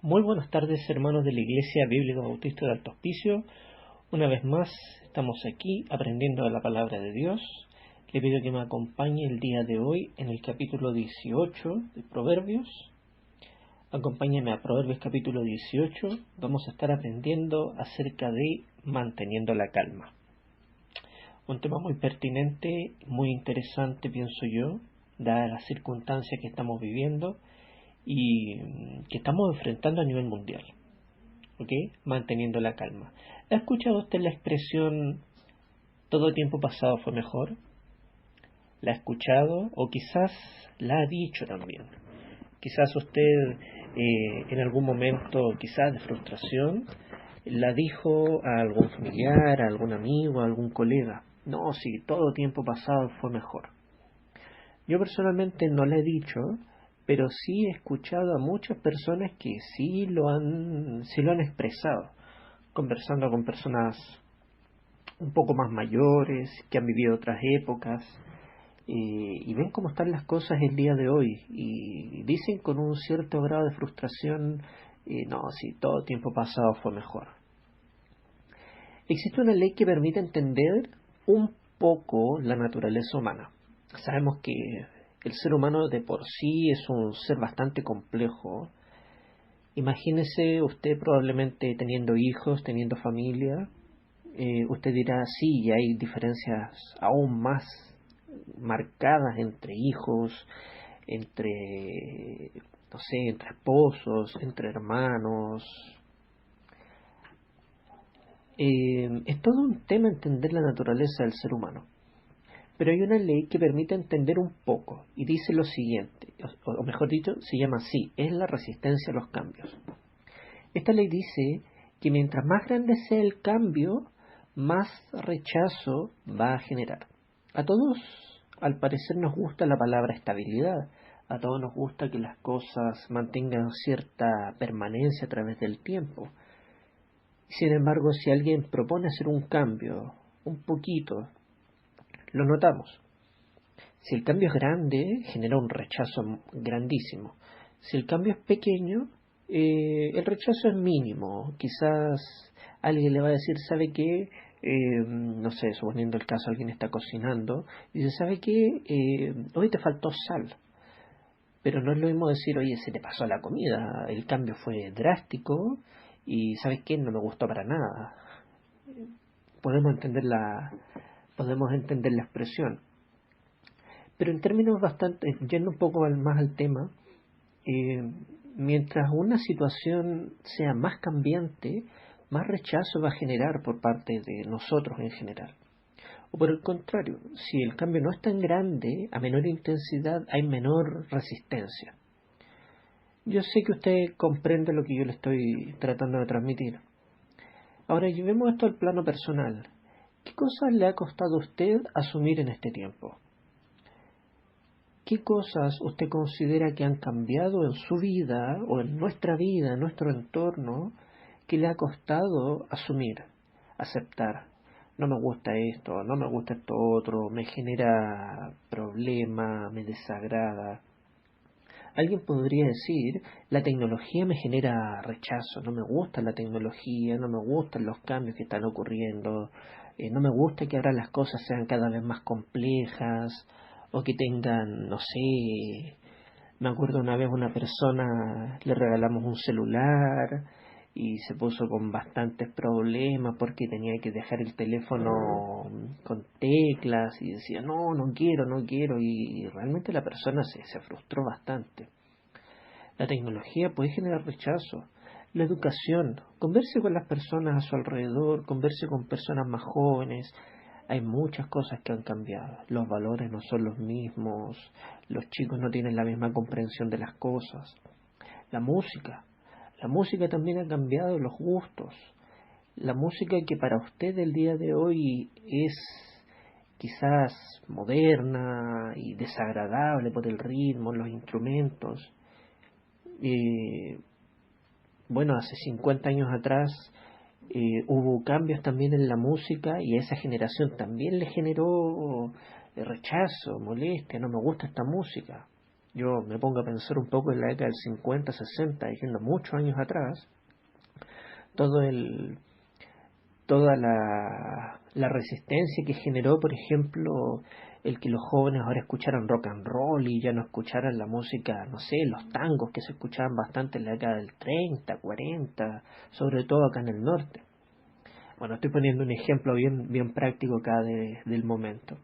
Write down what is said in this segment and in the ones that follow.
Muy buenas tardes, hermanos de la Iglesia Bíblica Bautista de Alto Hospicio. Una vez más estamos aquí aprendiendo de la palabra de Dios. Le pido que me acompañe el día de hoy en el capítulo 18 de Proverbios. Acompáñeme a Proverbios capítulo 18. Vamos a estar aprendiendo acerca de manteniendo la calma. Un tema muy pertinente, muy interesante, pienso yo, dadas las circunstancias que estamos viviendo y que estamos enfrentando a nivel mundial. ¿Ok? Manteniendo la calma. ¿Ha escuchado usted la expresión todo tiempo pasado fue mejor? ¿La ha escuchado? O quizás la ha dicho también. Quizás usted en algún momento, quizás de frustración, la dijo a algún familiar, a algún amigo, a algún colega. No, sí, todo tiempo pasado fue mejor. Yo personalmente no la he dicho, pero sí he escuchado a muchas personas que sí lo han expresado, conversando con personas un poco más mayores, que han vivido otras épocas, y ven cómo están las cosas el día de hoy, y dicen con un cierto grado de frustración, no, sí, todo tiempo pasado fue mejor. Existe una ley que permite entender un poco la naturaleza humana. Sabemos que el ser humano de por sí es un ser bastante complejo. Imagínese usted probablemente teniendo hijos, teniendo familia. Usted dirá, sí, hay diferencias aún más marcadas entre hijos, entre, no sé, entre esposos, entre hermanos. Es todo un tema entender la naturaleza del ser humano. Pero hay una ley que permite entender un poco y dice lo siguiente, o mejor dicho, se llama así, es la resistencia a los cambios. Esta ley dice que mientras más grande sea el cambio, más rechazo va a generar. A todos, al parecer, nos gusta la palabra estabilidad. A todos nos gusta que las cosas mantengan cierta permanencia a través del tiempo. Sin embargo, si alguien propone hacer un cambio, un poquito, lo notamos. Si el cambio es grande, genera un rechazo grandísimo. Si el cambio es pequeño, el rechazo es mínimo. Quizás alguien le va a decir, ¿sabe qué? No sé, suponiendo el caso, alguien está cocinando, y dice, ¿sabe qué? Hoy te faltó sal. Pero no es lo mismo decir, oye, se te pasó la comida, el cambio fue drástico, y ¿sabes qué? No me gustó para nada. Podemos entender la expresión. Pero en términos bastante, yendo un poco más al tema, eh, mientras una situación sea más cambiante, más rechazo va a generar por parte de nosotros en general. O por el contrario, si el cambio no es tan grande, a menor intensidad hay menor resistencia. Yo sé que usted comprende lo que yo le estoy tratando de transmitir. Ahora llevemos esto al plano personal. ¿Qué cosas le ha costado a usted asumir en este tiempo? ¿Qué cosas usted considera que han cambiado en su vida o en nuestra vida, en nuestro entorno, que le ha costado asumir, aceptar? No me gusta esto, no me gusta esto otro, me genera problema, me desagrada. Alguien podría decir, la tecnología me genera rechazo, no me gusta la tecnología, no me gustan los cambios que están ocurriendo, no me gusta que ahora las cosas sean cada vez más complejas o que tengan, no sé, me acuerdo una vez una persona le regalamos un celular y se puso con bastantes problemas porque tenía que dejar el teléfono con teclas y decía no quiero, no quiero y realmente la persona se frustró bastante. La tecnología puede generar rechazo. La educación, converse con las personas a su alrededor, converse con personas más jóvenes. Hay muchas cosas que han cambiado. Los valores no son los mismos, los chicos no tienen la misma comprensión de las cosas. La música también ha cambiado los gustos. La música que para usted el día de hoy es quizás moderna y desagradable por el ritmo, los instrumentos. Bueno, hace 50 años atrás hubo cambios también en la música y a esa generación también le generó rechazo, molestia, no me gusta esta música. Yo me pongo a pensar un poco en la década del 50, 60, yendo muchos años atrás, todo el, toda la resistencia que generó, por ejemplo, el que los jóvenes ahora escucharan rock and roll y ya no escucharan la música, no sé, los tangos que se escuchaban bastante en la década del 30, 40, sobre todo acá en el norte. Bueno, estoy poniendo un ejemplo bien práctico acá del momento.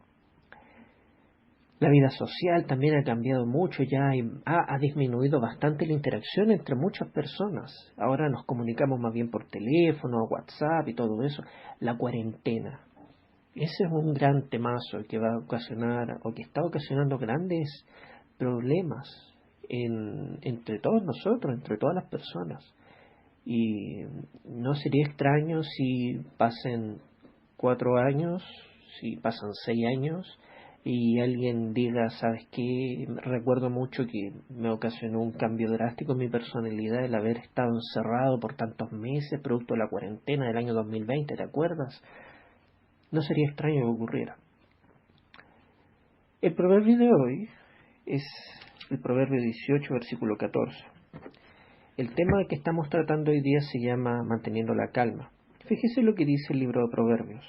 La vida social también ha cambiado mucho, ha disminuido bastante la interacción entre muchas personas. Ahora nos comunicamos más bien por teléfono, WhatsApp y todo eso. La cuarentena. Ese es un gran temazo que va a ocasionar o que está ocasionando grandes problemas entre todos nosotros, entre todas las personas. Y no sería extraño si pasen 4 años, si pasan 6 años y alguien diga, ¿sabes qué? Recuerdo mucho que me ocasionó un cambio drástico en mi personalidad el haber estado encerrado por tantos meses producto de la cuarentena del año 2020, ¿te acuerdas? No sería extraño que ocurriera. El proverbio de hoy es el proverbio 18, versículo 14. El tema que estamos tratando hoy día se llama manteniendo la calma. Fíjese lo que dice el libro de Proverbios.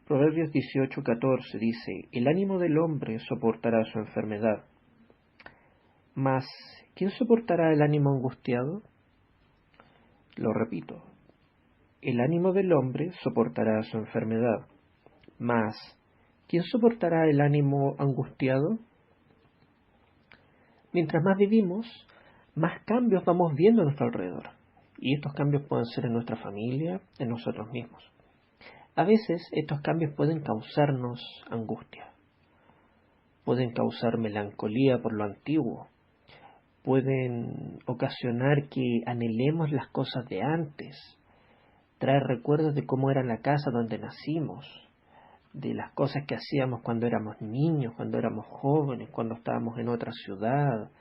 Proverbios 18:14 dice, el ánimo del hombre soportará su enfermedad, mas ¿quién soportará el ánimo angustiado? Lo repito, el ánimo del hombre soportará su enfermedad, mas ¿quién soportará el ánimo angustiado? Mientras más vivimos, más cambios vamos viendo a nuestro alrededor, y estos cambios pueden ser en nuestra familia, en nosotros mismos. A veces estos cambios pueden causarnos angustia, pueden causar melancolía por lo antiguo, pueden ocasionar que anhelemos las cosas de antes, traer recuerdos de cómo era la casa donde nacimos, de las cosas que hacíamos cuando éramos niños, cuando éramos jóvenes, cuando estábamos en otra ciudad,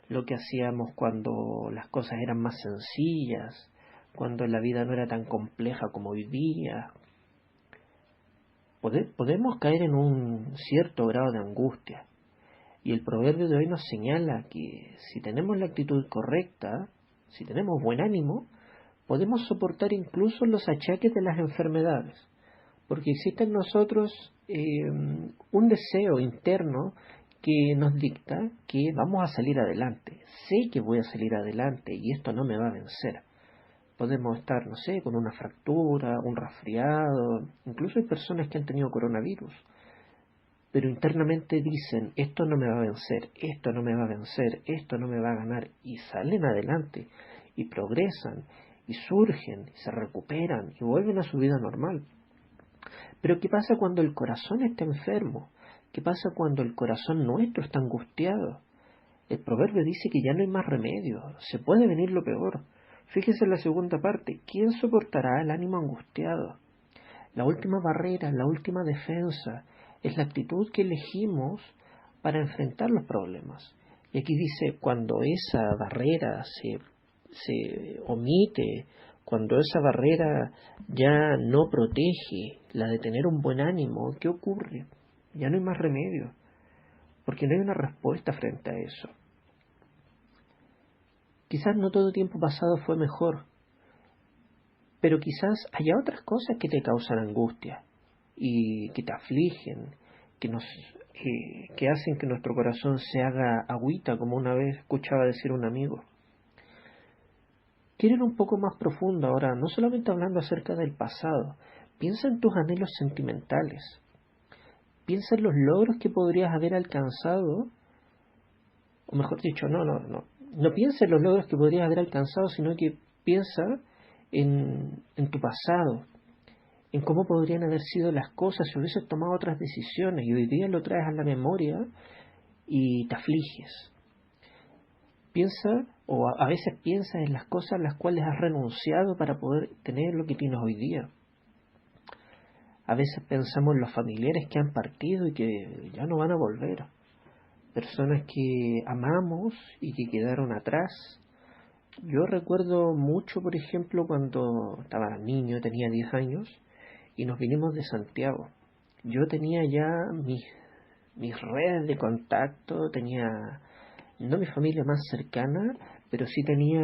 lo que hacíamos cuando las cosas eran más sencillas, cuando la vida no era tan compleja como hoy día. Podemos caer en un cierto grado de angustia. Y el proverbio de hoy nos señala que si tenemos la actitud correcta, si tenemos buen ánimo, podemos soportar incluso los achaques de las enfermedades. Porque existe en nosotros un deseo interno que nos dicta que vamos a salir adelante. Sé que voy a salir adelante y esto no me va a vencer. Podemos estar, no sé, con una fractura, un resfriado, incluso hay personas que han tenido coronavirus, pero internamente dicen, esto no me va a vencer, esto no me va a vencer, esto no me va a ganar, y salen adelante, y progresan, y surgen, y se recuperan, y vuelven a su vida normal. Pero ¿qué pasa cuando el corazón está enfermo? ¿Qué pasa cuando el corazón nuestro está angustiado? El proverbio dice que ya no hay más remedio, se puede venir lo peor. Fíjese en la segunda parte, ¿quién soportará el ánimo angustiado? La última barrera, la última defensa, es la actitud que elegimos para enfrentar los problemas. Y aquí dice, cuando esa barrera se omite, cuando esa barrera ya no protege la de tener un buen ánimo, ¿qué ocurre? Ya no hay más remedio, porque no hay una respuesta frente a eso. Quizás no todo tiempo pasado fue mejor, pero quizás haya otras cosas que te causan angustia y que te afligen, que hacen que nuestro corazón se haga agüita, como una vez escuchaba decir un amigo. Quiero ir un poco más profundo ahora, no solamente hablando acerca del pasado. Piensa en tus anhelos sentimentales. Piensa en los logros que podrías haber alcanzado, o mejor dicho, no piensa en los logros que podrías haber alcanzado, sino que piensa en tu pasado, en cómo podrían haber sido las cosas si hubieses tomado otras decisiones, y hoy día lo traes a la memoria y te afliges. Piensa, o a veces piensas en las cosas a las cuales has renunciado para poder tener lo que tienes hoy día. A veces pensamos en los familiares que han partido y que ya no van a volver. Personas que amamos y que quedaron atrás. Yo recuerdo mucho, por ejemplo, cuando estaba niño, tenía 10 años, y nos vinimos de Santiago. Yo tenía ya mis redes de contacto, tenía no mi familia más cercana, pero sí tenía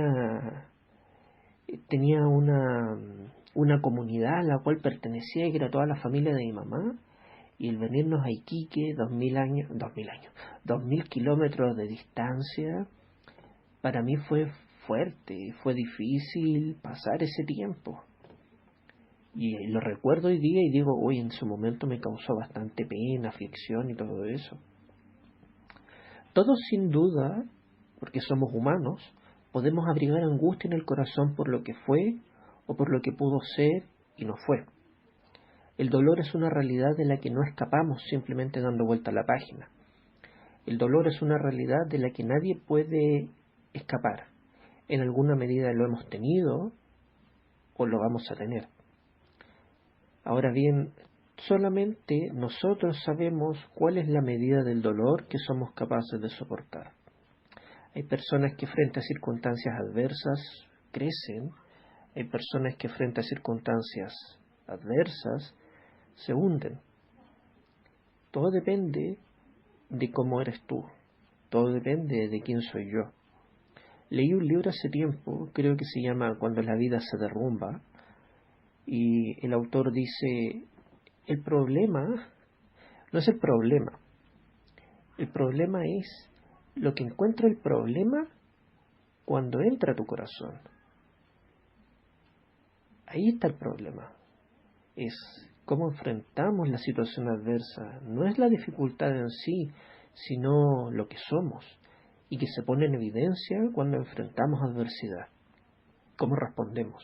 una comunidad a la cual pertenecía y que era toda la familia de mi mamá. Y el venirnos a Iquique, 2000 kilómetros de distancia, para mí fue fuerte, fue difícil pasar ese tiempo. Y lo recuerdo hoy día y digo, uy, en su momento me causó bastante pena, aflicción y todo eso. Todos sin duda, porque somos humanos, podemos abrigar angustia en el corazón por lo que fue o por lo que pudo ser y no fue. El dolor es una realidad de la que no escapamos simplemente dando vuelta a la página. El dolor es una realidad de la que nadie puede escapar. En alguna medida lo hemos tenido o lo vamos a tener. Ahora bien, solamente nosotros sabemos cuál es la medida del dolor que somos capaces de soportar. Hay personas que frente a circunstancias adversas crecen, hay personas que frente a circunstancias adversas se hunden. Todo depende de cómo eres tú, todo depende de quién soy yo. Leí un libro hace tiempo, creo que se llama Cuando la vida se derrumba, y el autor dice, el problema no es el problema es lo que encuentra el problema cuando entra a tu corazón. Ahí está el problema, es cómo enfrentamos la situación adversa, no es la dificultad en sí, sino lo que somos, y que se pone en evidencia cuando enfrentamos adversidad. ¿Cómo respondemos?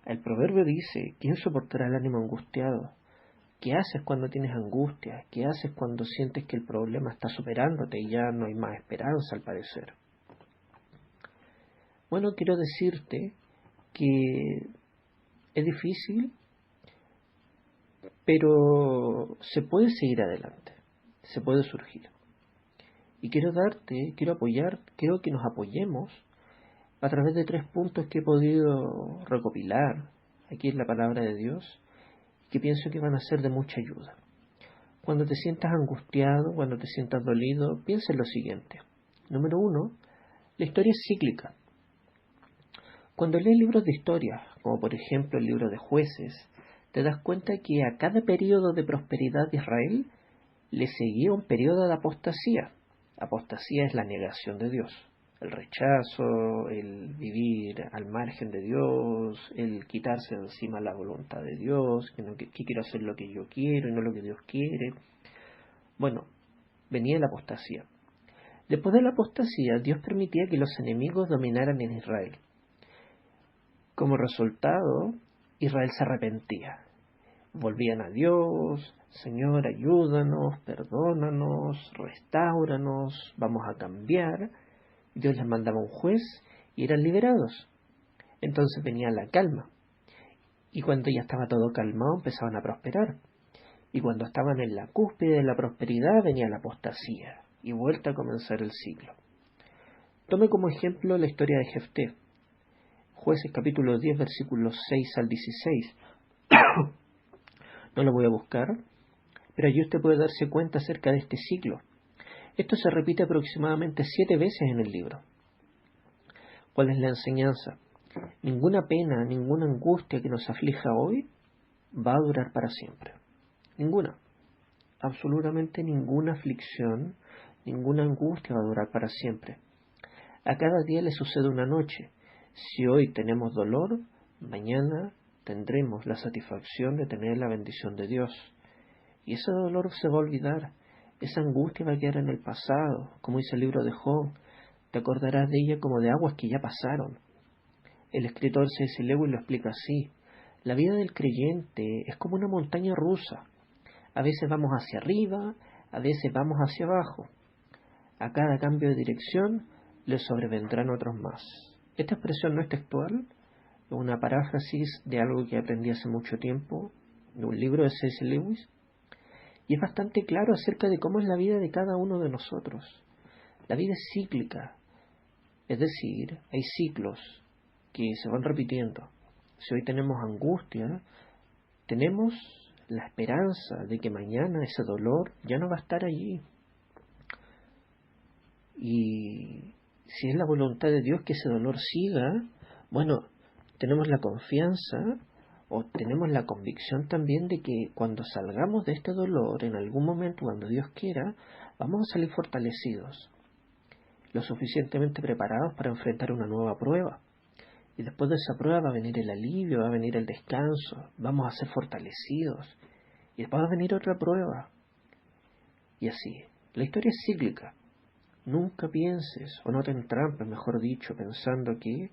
El proverbio dice, ¿quién soportará el ánimo angustiado? ¿Qué haces cuando tienes angustia? ¿Qué haces cuando sientes que el problema está superándote y ya no hay más esperanza al parecer? Bueno, quiero decirte que es difícil, pero se puede seguir adelante, se puede surgir. Y quiero apoyar, quiero que nos apoyemos a través de 3 puntos que he podido recopilar aquí en la palabra de Dios, que pienso que van a ser de mucha ayuda. Cuando te sientas angustiado, cuando te sientas dolido, piensa en lo siguiente. Número 1, la historia es cíclica. Cuando lees libros de historia, como por ejemplo el libro de Jueces, te das cuenta que a cada periodo de prosperidad de Israel le seguía un periodo de apostasía. Apostasía es la negación de Dios, el rechazo, el vivir al margen de Dios, el quitarse de encima la voluntad de Dios, que quiero hacer lo que yo quiero y no lo que Dios quiere. Bueno, venía la apostasía. Después de la apostasía, Dios permitía que los enemigos dominaran en Israel. Como resultado, Israel se arrepentía. Volvían a Dios, Señor, ayúdanos, perdónanos, restáuranos, vamos a cambiar. Dios les mandaba un juez y eran liberados. Entonces venía la calma. Y cuando ya estaba todo calmado, empezaban a prosperar. Y cuando estaban en la cúspide de la prosperidad, venía la apostasía y vuelta a comenzar el ciclo. Tome como ejemplo la historia de Jefté. Jueces capítulo 10, versículos 6 al 16. No lo voy a buscar, pero allí usted puede darse cuenta acerca de este ciclo. Esto se repite aproximadamente 7 veces en el libro. ¿Cuál es la enseñanza? Ninguna pena, ninguna angustia que nos aflija hoy va a durar para siempre. Ninguna. Absolutamente ninguna aflicción, ninguna angustia va a durar para siempre. A cada día le sucede una noche. Si hoy tenemos dolor, mañana tendremos la satisfacción de tener la bendición de Dios. Y ese dolor se va a olvidar. Esa angustia va a quedar en el pasado, como dice el libro de Job. Te acordarás de ella como de aguas que ya pasaron. El escritor C.S. Lewis lo explica así. La vida del creyente es como una montaña rusa. A veces vamos hacia arriba, a veces vamos hacia abajo. A cada cambio de dirección le sobrevendrán otros más. Esta expresión no es textual, es una paráfrasis de algo que aprendí hace mucho tiempo, de un libro de C.S. Lewis, y es bastante claro acerca de cómo es la vida de cada uno de nosotros. La vida es cíclica, es decir, hay ciclos que se van repitiendo. Si hoy tenemos angustia, tenemos la esperanza de que mañana ese dolor ya no va a estar allí. Y si es la voluntad de Dios que ese dolor siga, bueno, tenemos la confianza o tenemos la convicción también de que cuando salgamos de este dolor, en algún momento, cuando Dios quiera, vamos a salir fortalecidos, lo suficientemente preparados para enfrentar una nueva prueba. Y después de esa prueba va a venir el alivio, va a venir el descanso, vamos a ser fortalecidos. Y después va a venir otra prueba. Y así. La historia es cíclica. Nunca pienses, o no te entrampes, mejor dicho, pensando que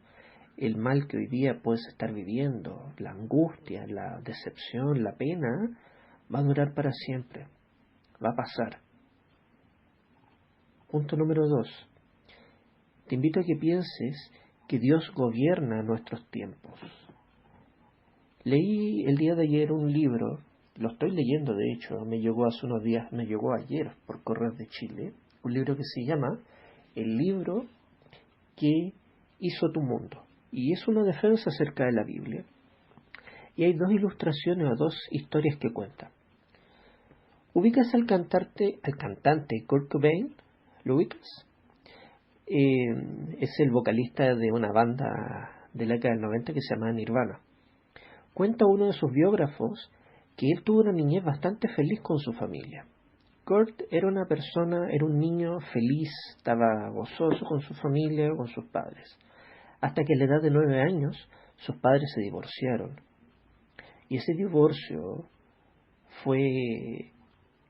el mal que hoy día puedes estar viviendo, la angustia, la decepción, la pena, va a durar para siempre. Va a pasar. Punto número 2. Te invito a que pienses que Dios gobierna nuestros tiempos. Leí el día de ayer un libro, lo estoy leyendo de hecho, me llegó hace unos días, me llegó ayer por Correos de Chile, un libro que se llama El libro que hizo tu mundo. Y es una defensa acerca de la Biblia. Y hay 2 ilustraciones o 2 historias que cuentan. ¿Ubicas al cantante Kurt Cobain? ¿Lo ubicas? Es el vocalista de una banda de la década del 90 que se llama Nirvana. Cuenta uno de sus biógrafos que él tuvo una niñez bastante feliz con su familia. Kurt era un niño feliz, estaba gozoso con su familia, con sus padres. Hasta que a la edad de 9 años, sus padres se divorciaron. Y ese divorcio fue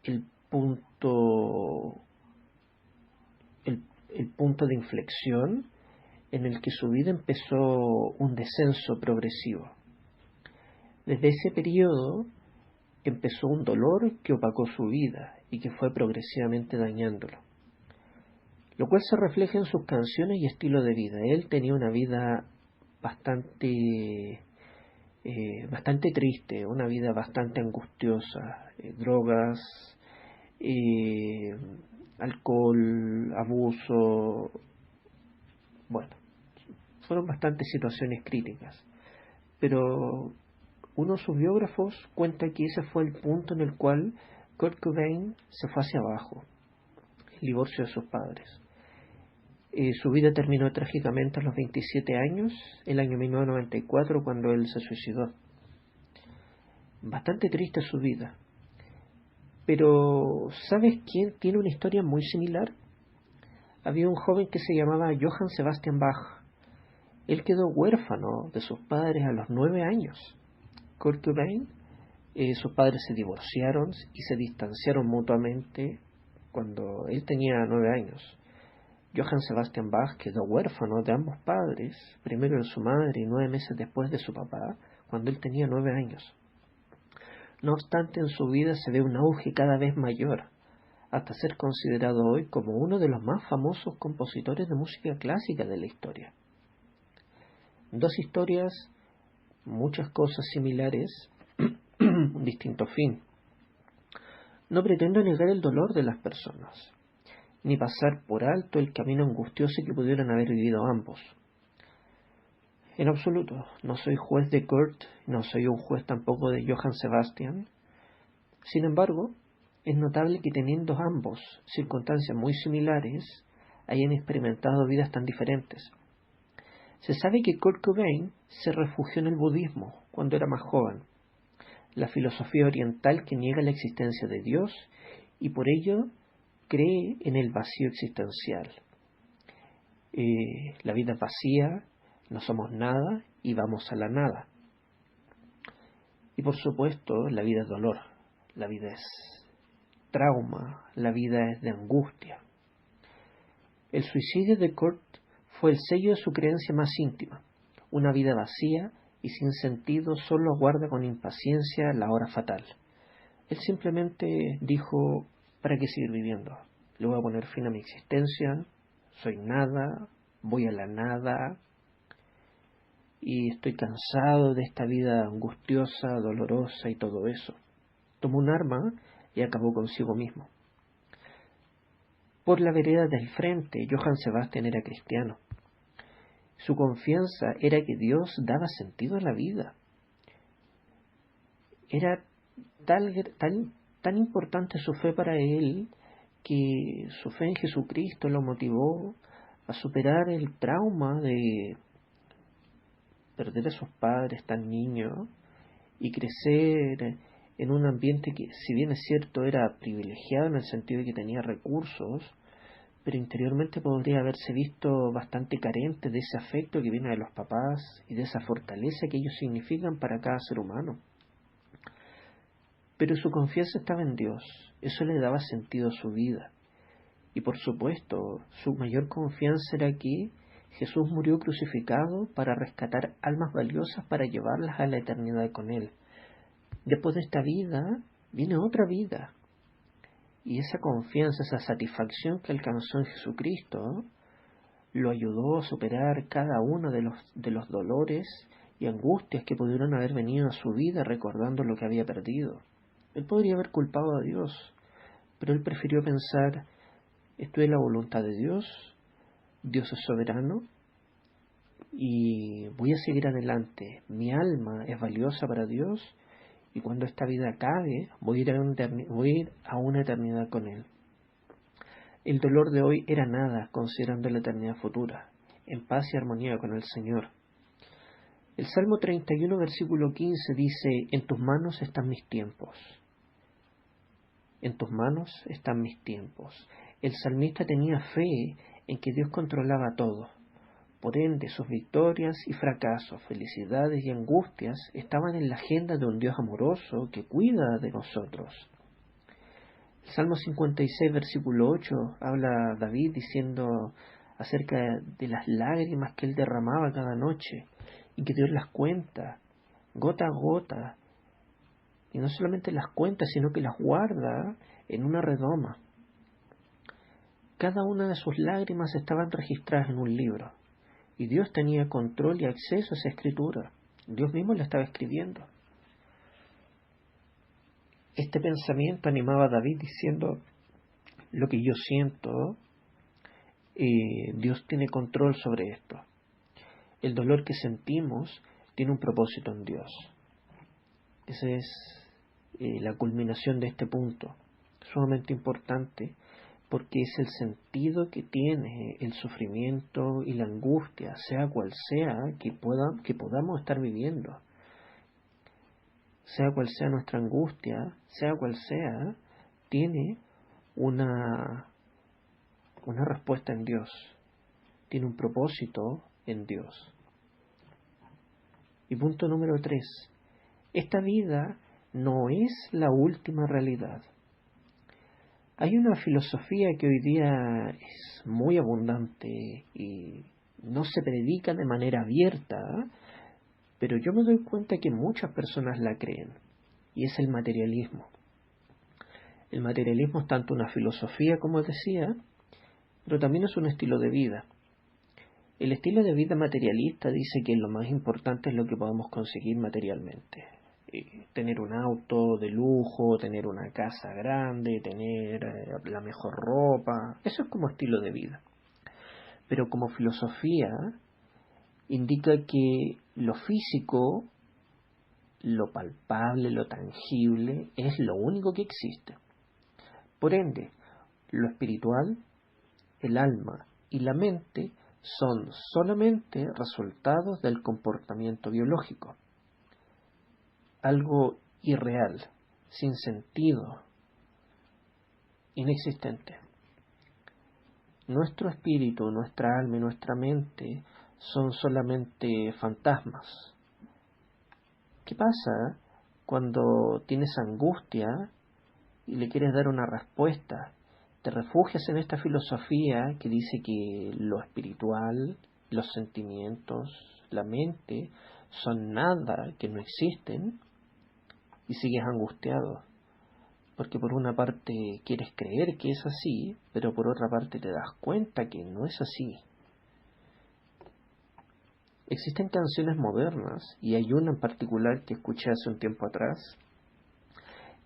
el punto de inflexión en el que su vida empezó un descenso progresivo. Desde ese periodo empezó un dolor que opacó su vida y que fue progresivamente dañándolo, lo cual se refleja en sus canciones y estilo de vida. Él tenía una vida bastante triste, una vida bastante angustiosa, drogas, alcohol, abuso, bueno, fueron bastantes situaciones críticas, pero uno de sus biógrafos cuenta que ese fue el punto en el cual Kurt Cobain se fue hacia abajo, el divorcio de sus padres. Su vida terminó trágicamente a los 27 años, el año 1994, cuando él se suicidó. Bastante triste su vida. Pero, ¿sabes quién tiene una historia muy similar? Había un joven que se llamaba Johann Sebastian Bach. Él quedó huérfano de sus padres a los 9 años. Kurt Cobain, sus padres se divorciaron y se distanciaron mutuamente cuando él tenía 9 años. Johann Sebastian Bach quedó huérfano de ambos padres, primero de su madre y 9 meses después de su papá, cuando él tenía 9 años. No obstante, en su vida se ve un auge cada vez mayor, hasta ser considerado hoy como uno de los más famosos compositores de música clásica de la historia. 2 historias, muchas cosas similares, un distinto fin. No pretendo negar el dolor de las personas, ni pasar por alto el camino angustioso que pudieron haber vivido ambos. En absoluto, no soy juez de Kurt, no soy un juez tampoco de Johann Sebastian. Sin embargo, es notable que teniendo ambos circunstancias muy similares, hayan experimentado vidas tan diferentes. Se sabe que Kurt Cobain se refugió en el budismo cuando era más joven, la filosofía oriental que niega la existencia de Dios y por ello cree en el vacío existencial. La vida es vacía, no somos nada y vamos a la nada. Y por supuesto, la vida es dolor, la vida es trauma, la vida es de angustia. El suicidio de Kurt fue el sello de su creencia más íntima. Una vida vacía y sin sentido solo aguarda con impaciencia la hora fatal. Él simplemente dijo: ¿para qué seguir viviendo? Le voy a poner fin a mi existencia, soy nada, voy a la nada, y estoy cansado de esta vida angustiosa, dolorosa y todo eso. Tomó un arma y acabó consigo mismo. Por la vereda del frente, Johann Sebastian era cristiano. Su confianza era que Dios daba sentido a la vida. Era tan importante su fe para él que su fe en Jesucristo lo motivó a superar el trauma de perder a sus padres tan niños y crecer en un ambiente que, si bien es cierto, era privilegiado en el sentido de que tenía recursos, pero interiormente podría haberse visto bastante carente de ese afecto que viene de los papás y de esa fortaleza que ellos significan para cada ser humano. Pero su confianza estaba en Dios, eso le daba sentido a su vida. Y por supuesto, su mayor confianza era que Jesús murió crucificado para rescatar almas valiosas para llevarlas a la eternidad con Él. Después de esta vida, viene otra vida. Y esa confianza, esa satisfacción que alcanzó en Jesucristo, lo ayudó a superar cada uno de los dolores y angustias que pudieron haber venido a su vida recordando lo que había perdido. Él podría haber culpado a Dios, pero él prefirió pensar: estoy en la voluntad de Dios, Dios es soberano, y voy a seguir adelante. Mi alma es valiosa para Dios, y cuando esta vida acabe, voy a ir a una eternidad con Él. El dolor de hoy era nada, considerando la eternidad futura, en paz y armonía con el Señor. El Salmo 31, versículo 15 dice: en tus manos están mis tiempos. En tus manos están mis tiempos. El salmista tenía fe en que Dios controlaba todo. Por ende, sus victorias y fracasos, felicidades y angustias estaban en la agenda de un Dios amoroso que cuida de nosotros. El Salmo 56, versículo 8, habla David diciendo acerca de las lágrimas que él derramaba cada noche y que Dios las cuenta, gota a gota, y no solamente las cuenta, sino que las guarda en una redoma. Cada una de sus lágrimas estaban registradas en un libro, y Dios tenía control y acceso a esa escritura. Dios mismo la estaba escribiendo. Este pensamiento animaba a David diciendo: lo que yo siento, Dios tiene control sobre esto. El dolor que sentimos tiene un propósito en Dios. Esa es la culminación de este punto, sumamente importante, porque es el sentido que tiene el sufrimiento y la angustia, sea cual sea que podamos estar viviendo. Sea cual sea nuestra angustia, sea cual sea, tiene una respuesta en Dios, tiene un propósito en Dios. Y punto número 3, esta vida no es la última realidad. Hay una filosofía que hoy día es muy abundante y no se predica de manera abierta, pero yo me doy cuenta que muchas personas la creen, y es el materialismo. El materialismo es tanto una filosofía, como decía, pero también es un estilo de vida. El estilo de vida materialista dice que lo más importante es lo que podemos conseguir materialmente. Tener un auto de lujo, tener una casa grande, tener la mejor ropa, eso es como estilo de vida. Pero como filosofía indica que lo físico, lo palpable, lo tangible, es lo único que existe. Por ende, lo espiritual, el alma y la mente son solamente resultados del comportamiento biológico. Algo irreal, sin sentido, inexistente. Nuestro espíritu, nuestra alma y nuestra mente son solamente fantasmas. ¿Qué pasa cuando tienes angustia y le quieres dar una respuesta? Te refugias en esta filosofía que dice que lo espiritual, los sentimientos, la mente son nada, que no existen, y sigues angustiado, porque por una parte quieres creer que es así, pero por otra parte te das cuenta que no es así. Existen canciones modernas, y hay una en particular que escuché hace un tiempo atrás,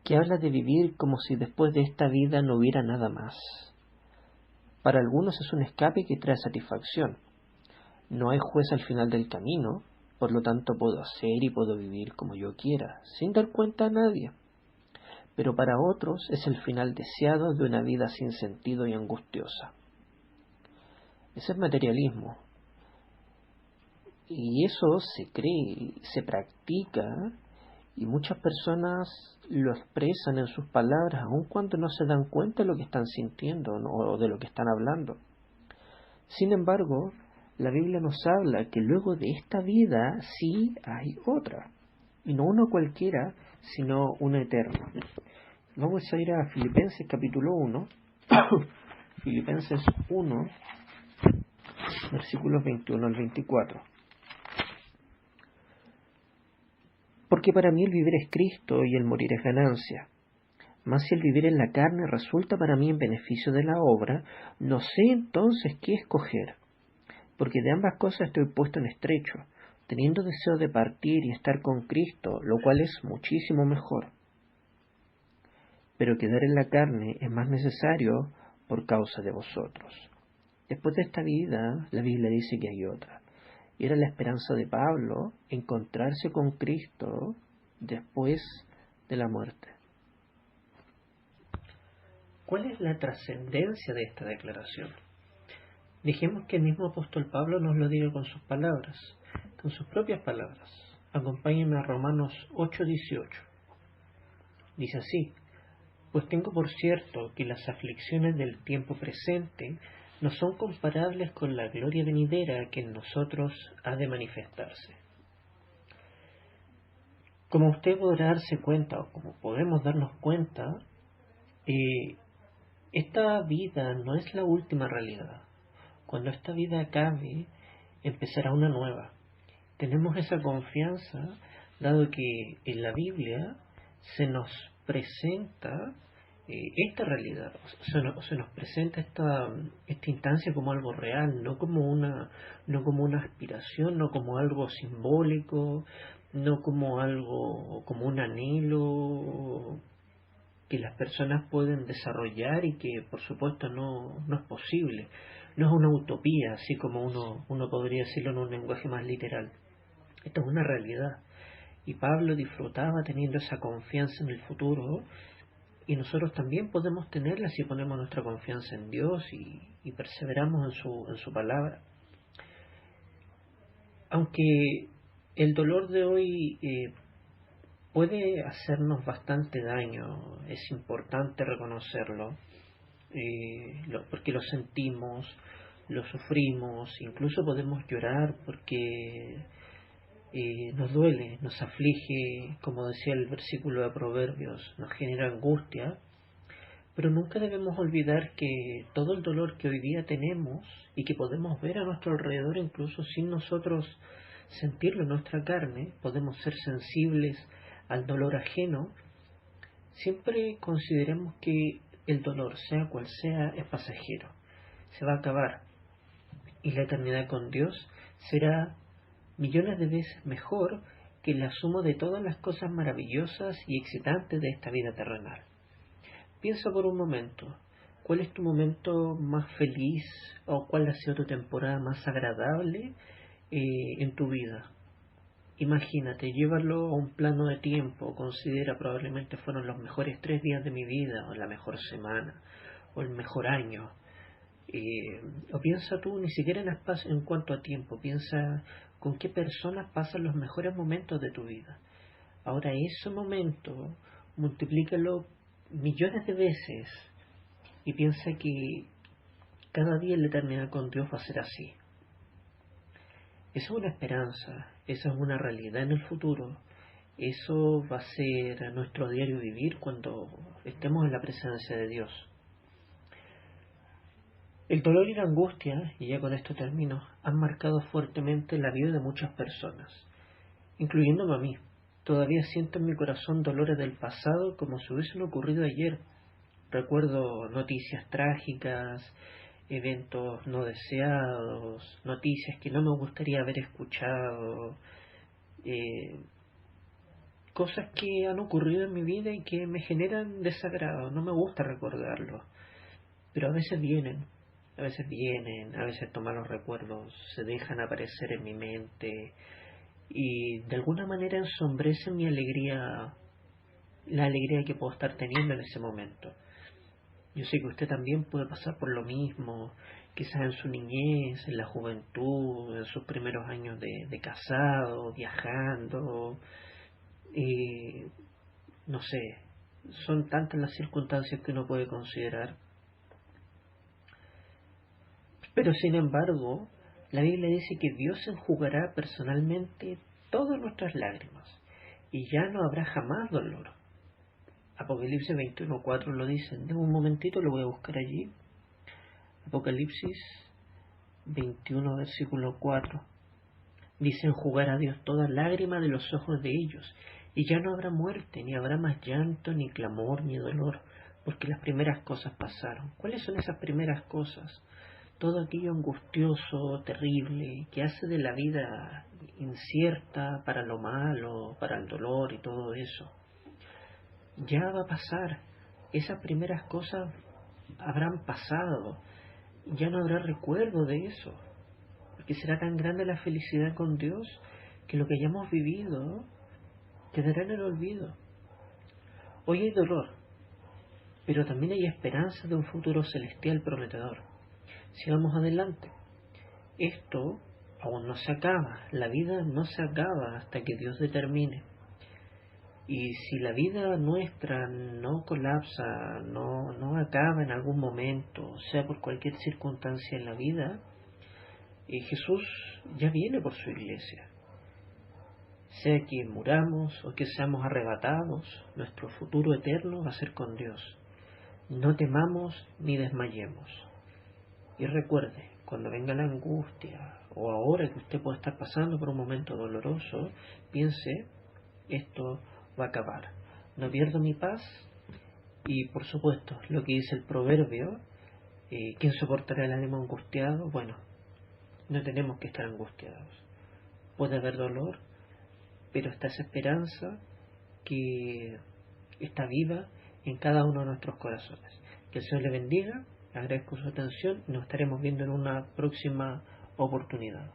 que habla de vivir como si después de esta vida no hubiera nada más. Para algunos es un escape que trae satisfacción. No hay juez al final del camino, por lo tanto puedo hacer y puedo vivir como yo quiera, sin dar cuenta a nadie. pero para otros es el final deseado de una vida sin sentido y angustiosa. Ese es materialismo. Y eso se cree, se practica, y muchas personas lo expresan en sus palabras, aun cuando no se dan cuenta de lo que están sintiendo, ¿no?, o de lo que están hablando. Sin embargo, la Biblia nos habla que luego de esta vida sí hay otra, y no una cualquiera, sino una eterna. Vamos a ir a Filipenses capítulo 1, Filipenses 1, versículos 21 al 24. Porque para mí el vivir es Cristo y el morir es ganancia. Mas si el vivir en la carne resulta para mí en beneficio de la obra, no sé entonces qué escoger. Porque de ambas cosas estoy puesto en estrecho, teniendo deseo de partir y estar con Cristo, lo cual es muchísimo mejor. Pero quedar en la carne es más necesario por causa de vosotros. Después de esta vida, la Biblia dice que hay otra. Y era la esperanza de Pablo encontrarse con Cristo después de la muerte. ¿Cuál es la trascendencia de esta declaración? Dejemos que el mismo apóstol Pablo nos lo diga con sus palabras, con sus propias palabras. Acompáñenme a Romanos 8:18. Dice así: pues tengo por cierto que las aflicciones del tiempo presente no son comparables con la gloria venidera que en nosotros ha de manifestarse. Como usted podrá darse cuenta, o como podemos darnos cuenta, esta vida no es la última realidad. Cuando esta vida acabe, empezará una nueva. Tenemos esa confianza, dado que en la Biblia se nos presenta esta realidad, se nos presenta esta instancia como algo real, no como una aspiración, no como algo simbólico, no como algo, como un anhelo que las personas pueden desarrollar y que por supuesto no es posible. No es una utopía, así como uno podría decirlo en un lenguaje más literal. Esto es una realidad. Y Pablo disfrutaba teniendo esa confianza en el futuro, y nosotros también podemos tenerla si ponemos nuestra confianza en Dios y perseveramos en su palabra. Aunque el dolor de hoy puede hacernos bastante daño, es importante reconocerlo, porque lo sentimos, lo sufrimos, incluso podemos llorar porque nos duele, nos aflige, como decía el versículo de Proverbios, nos genera angustia, pero nunca debemos olvidar que todo el dolor que hoy día tenemos y que podemos ver a nuestro alrededor, incluso sin nosotros sentirlo en nuestra carne, podemos ser sensibles al dolor ajeno. Siempre consideremos que el dolor, sea cual sea, es pasajero, se va a acabar, y la eternidad con Dios será millones de veces mejor que la suma de todas las cosas maravillosas y excitantes de esta vida terrenal. Piensa por un momento, ¿cuál es tu momento más feliz o cuál ha sido tu temporada más agradable en tu vida? Imagínate, llévalo a un plano de tiempo, considera probablemente fueron los mejores 3 días de mi vida, o la mejor semana, o el mejor año. O piensa tú, ni siquiera en cuanto a tiempo, piensa con qué personas pasan los mejores momentos de tu vida. Ahora ese momento, multiplícalo millones de veces y piensa que cada día en la eternidad con Dios va a ser así. Esa es una esperanza, esa es una realidad en el futuro. Eso va a ser nuestro diario vivir cuando estemos en la presencia de Dios. El dolor y la angustia, y ya con esto termino, han marcado fuertemente la vida de muchas personas, incluyéndome a mí. Todavía siento en mi corazón dolores del pasado como si hubiesen ocurrido ayer. Recuerdo noticias trágicas, eventos no deseados, noticias que no me gustaría haber escuchado, cosas que han ocurrido en mi vida y que me generan desagrado. No me gusta recordarlo, pero a veces vienen, a veces toman los recuerdos, se dejan aparecer en mi mente y de alguna manera ensombrecen mi alegría la alegría que puedo estar teniendo en ese momento. Yo sé que usted también puede pasar por lo mismo, quizás en su niñez, en la juventud, en sus primeros años de casado, viajando, no sé, son tantas las circunstancias que uno puede considerar. Pero sin embargo, la Biblia dice que Dios enjugará personalmente todas nuestras lágrimas y ya no habrá jamás dolor. Apocalipsis 21:4 lo dice. De un momentito lo voy a buscar allí. Apocalipsis 21, versículo 4. Dice: enjugará a Dios toda lágrima de los ojos de ellos, y ya no habrá muerte, ni habrá más llanto, ni clamor, ni dolor, porque las primeras cosas pasaron. ¿Cuáles son esas primeras cosas? Todo aquello angustioso, terrible, que hace de la vida incierta para lo malo, para el dolor y todo eso. Ya va a pasar. Esas primeras cosas habrán pasado. Ya no habrá recuerdo de eso, porque será tan grande la felicidad con Dios que lo que hayamos vivido quedará en el olvido. Hoy hay dolor, pero también hay esperanza de un futuro celestial prometedor. Sigamos adelante. Esto aún no se acaba. La vida no se acaba hasta que Dios determine. Y si la vida nuestra no colapsa, no acaba en algún momento, sea por cualquier circunstancia en la vida, Jesús ya viene por su iglesia. Sea que muramos o que seamos arrebatados, nuestro futuro eterno va a ser con Dios. No temamos ni desmayemos. Y recuerde, cuando venga la angustia o ahora que usted pueda estar pasando por un momento doloroso, piense, esto va a acabar. No pierdo mi paz. Y por supuesto, lo que dice el proverbio, ¿quién soportará el ánimo angustiado? Bueno, no tenemos que estar angustiados. Puede haber dolor, pero está esa esperanza que está viva en cada uno de nuestros corazones. Que el Señor le bendiga, agradezco su atención y nos estaremos viendo en una próxima oportunidad.